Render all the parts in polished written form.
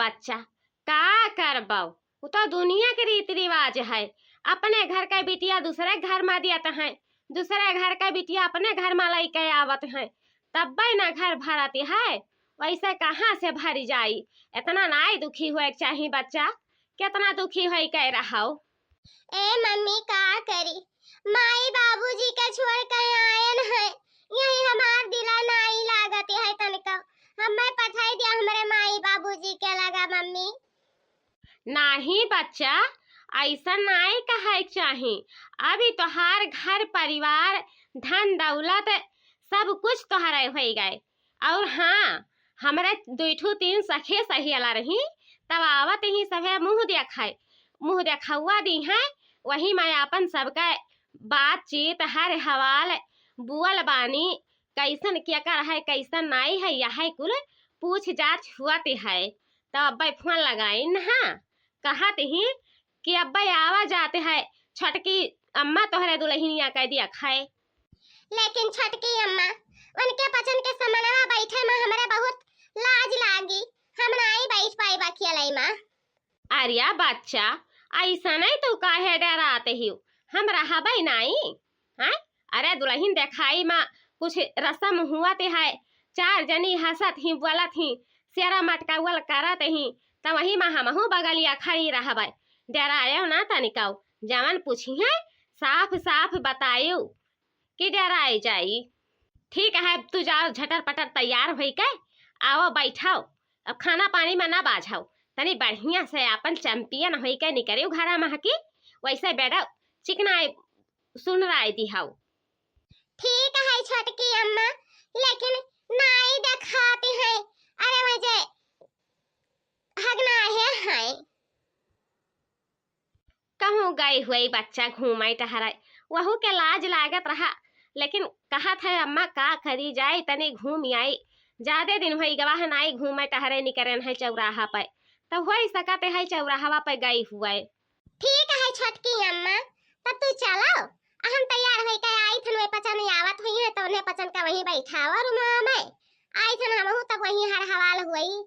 बच्चा, का करबो, वो तो दुनिया के रीति रिवाज है। अपने घर का बिटिया दूसरे घर में दियत है, दूसरे घर का बिटिया अपने घर में लेके आवत है, तब ना घर भरती है। वैसे कहाँ से भरी जाई? इतना नाई दुखी हुए चाहिए बच्चा, कितना दुखी हो कह रहा हो। ए मम्मी का करी, माई बाबूजी का छोड़ कर आयन है, यही हमार दिला नाई लागत है तनिका। हमें पठाई दिया हमारे माई बाबूजी के लगा मम्मी। नहीं बच्चा, ऐसा नहीं कहे चाहिए। अभी तोहार घर परिवार धन दौलत सब कुछ तोहरे हो गए। और हाँ, हमारे दुठू तीन सखे सही अला रही, तब आवत ही सभे मुँह देखा दी है। वही मैं अपन सबका बातचीत हर हवाल बुअल बानी, कैसन क्या कर है कैसन नहीं है, यह कुल पूछ जांच हुआती है। तो अब्बा फोन लगाई ना, कहत ही कि अब्बा आवा जाते है, छटकी अम्मा तोहरे दुल्हनिया कह दिया खाए। लेकिन छटकी अम्मा, उनके पचन के समनवा बैठे में हमरे बहुत लाज लागी, हम नहीं बैठ पाई बखियालाई माँ। अरिया बच्चा, ऐसा नहीं तू काहे डराते ही, हम रहबे नहीं हैं। अरे दुल्हन देखाई माँ कुछ रस्म हुआ ते है, चार जनी हंसत ही बोलत ही, सेरा मटका वल करत ही, तो वही माँ हमहू बगलिया खड़ी रहबे। डरायो ना तनिकाऊ, जवन पूछी है साफ साफ बतायो कि डराई जाई। ठीक है, तू जाओ झटर पटर तैयार हो के आओ बैठाओ। अब खाना पानी में ना बाझाओ, तनी बढ़िया से अपन चैंपियन हो के निकलियो घरा में की। वैसे बेटा चिकना सुन रहा दिहाओ। ठीक है छटकी अम्मा, लेकिन नाई दिखाती है। अरे मुझे हगना है कहूँ गई हुई बच्चा घूमाई टहराई, वहू के लाज लागत रहा, लेकिन कहा था अम्मा का करी जाए, तनी घूम आई। ज्यादा दिन हुई गवाह नाई घूमे टहरे निकरन है चौराहा पे, तो हो सकते है चौराहा पे गई हुए। ठीक है छटकी अम्मा, तब तू चलो, हम तैयार हो के आई थन। वे पचन आवत हुई है तो उन्हें पचन का वहीं बैठावा रूम में आई थन, हमहू तब वहीं हर हवाल हुई।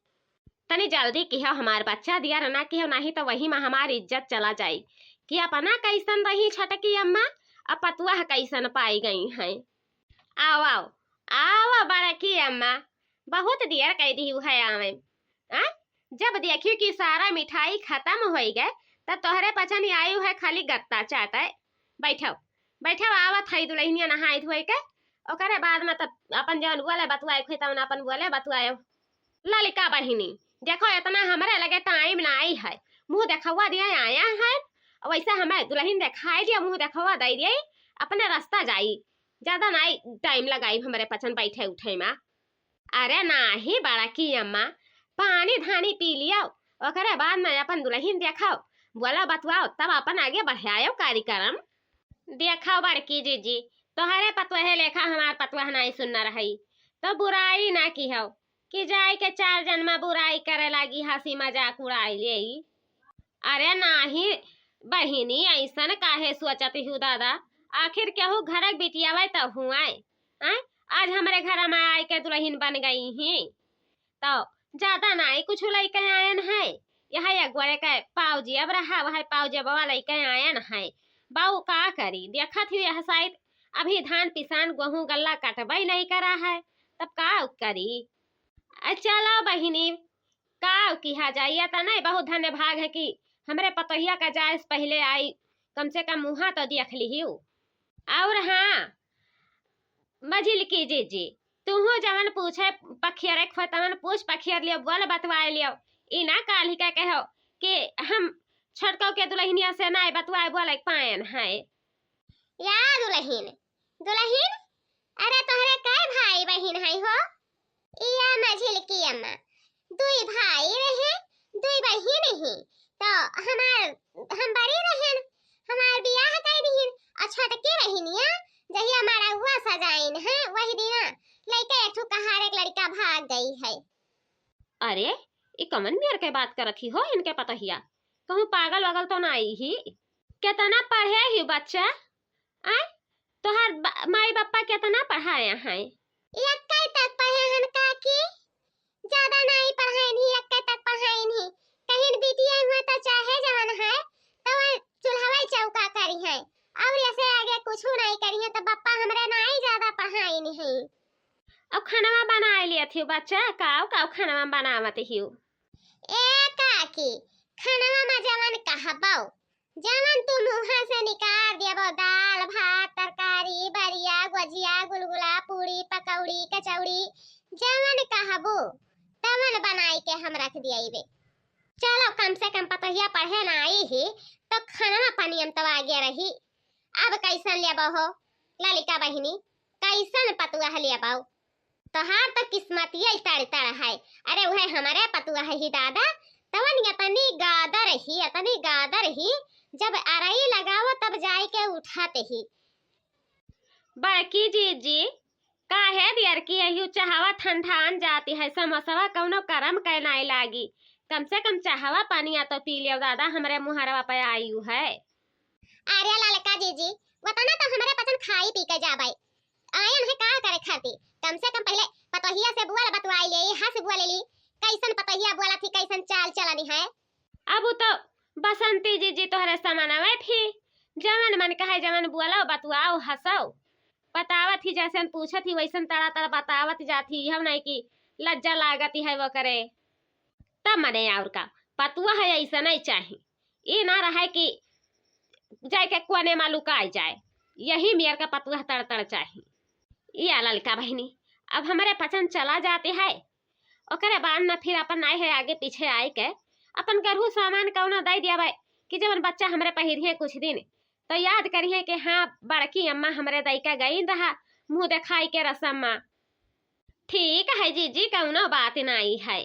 तनी जल्दी किहो, हमार बच्चा दिया ना किहो, नहीं तो वही में हमारी इज्जत चला जाई कि अपना कैसन रही छटकी अम्मा, अब पतुआ कैसन पाई गई हैं। आओ आओ आओ बड़की अम्मा, बहुत देर कह दी है आवे। जब देखियो कि सारा मिठाई खत्म हो गए, तब तोहरे पचन आई है खाली गत्ता चाटे। बैठो बैठो, आवत है दुल्हनिया नहाई धोई के, ओकरे बाद में तब अपन जवन बोले बतुआए खुद अपन बोले बतुआयो। ललिका बहिनी देखो, इतना हमारे लगे टाइम नहीं है, मुँह देखवा दिया आया है। वैसे हमें दुल्हन दिखाई दिया, मुँह देखवा दे दिए, अपने रास्ता जाई, ज्यादा नहीं टाइम लगाई हमारे पचन बैठे उठे में। अरे नाही बड़की अम्मा, पानी धानी पी लियो, ओकरे बाद में अपन दुल्हन देखाओ, बोला बतवाओ, तब अपन आगे बढ़ाओ कार्यक्रम। देखाओ बड़की जीजी, तोहरे पतवहे लेखा हमार पतवह नहीं सुनना रही, तो बुराई ना की हो कि जाए के चार जन में बुराई करे लगी, हंसी मजाक उड़ाई ले। अरे नाही बहिनी, ऐसन काहे सोचत हूँ दादा, आखिर केहू घर बिटियावे तो हुआ आज हमारे घर में आए के दुल्हन बन गई ही, तो ज्यादा नहीं कुछ लेके आयन है। यह एक गोरे के पाऊजी अब रहा, वह पाऊजी बवा लेके आयन है। बाऊ का करी, देखा थी यह शायद अभी धान पिसान गेहूं गल्ला कटबई नहीं करा है, तब का करी। चलो बहिनी, का किया जाइए तो नहीं, बहुत धन्य भाग है कि हमरे पतोहिया का जायस पहले आई, कम से कम मुँह तो देख ली। और हाँ मझिल की जीजी, तुहू जवन पूछे पखियर तवन पूछ पखियर लियो, बोल बतवाए लियो। इना काली का कहो कि हम छटको के दुल्हनिया से नहीं बतवाए बोले पायन है। या दुल्हन दुल्हन, अरे तोहरे काय भाई बहन है हो? या मझिल की अम्मा, दुई भाई रहे दुई बहन ही, तो हम बड़ी रहन, हमार बियाह कर दीन, और छटकी बहनिया जही हमारा हुआ सजाइन है, वही दिन लइका एक कहार एक लड़का भाग गई है। अरे ये कमन मेर के बात कर रखी हो, इनके पतहिया कहूँ पागल वगल तो नहीं ही। कितना पढ़े ही बच्चा, तोहर माई बापा कितना पढ़ाया है? यक्के तक पढ़े हन काकी, ज्यादा नहीं पढ़े नहीं, यक्के तक पढ़ाई नहीं कहीं बिटिया हुआ तो चाहे जवन है तो चूल्हा चौका करी है और ऐसे आगे कुछ नहीं करी है तो पप्पा हमरा नहीं ज्यादा पढ़ाई नहीं। अब खाना बना लिया थी बच्चा काव काव खाना बनावत हियो। ए काकी खाना में जवन कहबो जवन तू मुंह से निकाल देबो दाल भात तरकारी बरिया गुजिया गुलगुला पूरी पकौड़ी कचौड़ी जवन कहबो तवन बनाई के हम रख दियाइबे। चलो कम से कम पतोहिया पढ़े ना आई ही तो खाना पानी तो आगे रही। अब कैसन लेबो हो ललिका बहिनी कैसन पतुआ लेबो तोहार तो किस्मतिया तड़ तड़ है। अरे वह हमारे पतुआ है ही दादा तवन अतनी गादर ही जब अरई लगाओ तब जाए के उठाते ही। बड़की जीजी काहे दियर की यही चाहवा ठंडान जाती है समोसवा कौनो करम के नहीं लागी कम से कम चाहवा पानी आ तो पी लियो दादा हमरे मुहरवा पे आयु है। अरे ललका जीजी बताना तो हमारे पसंद खाई पी के जाबे आयन है का करे खाती कम से कम पहले पतोहिया से बुआ बतवाई ले हां से बुआ ले ली कैसन पतोहिया बुआ थी कैसन चाल चलनी है। अब तो बसंती जीजी तोहरे समानवे थी जवन मन कहे जवन बुआला बतवाओ हंसो बतावत ही जैसे पूछत ही वैसन तड़ा तड़ा बतावत जाती हम नहीं कि लज्जा लागती है वो करे तब मने और का पतुआ है ऐसा नहीं चाहिए ये ना रहे कि जाए के कोने में लुकाई जाए यही मेयर का पतुआ तड़ तड़ चाहिए। या ललका बहनी अब हमारे पसंद चला जाते है ओकरे बाद न फिर अपन आए है आगे पीछे आए के अपन गरहू सामान कौनो दे दिया भाई कि जब बच्चा हमरे पहिरिए कुछ दिन तो याद करिए कि हाँ बड़की अम्मा हमरे दैका गई रहा मुँह दिखाई के रसम में। ठीक है जीजी कौनो बात नहीं है।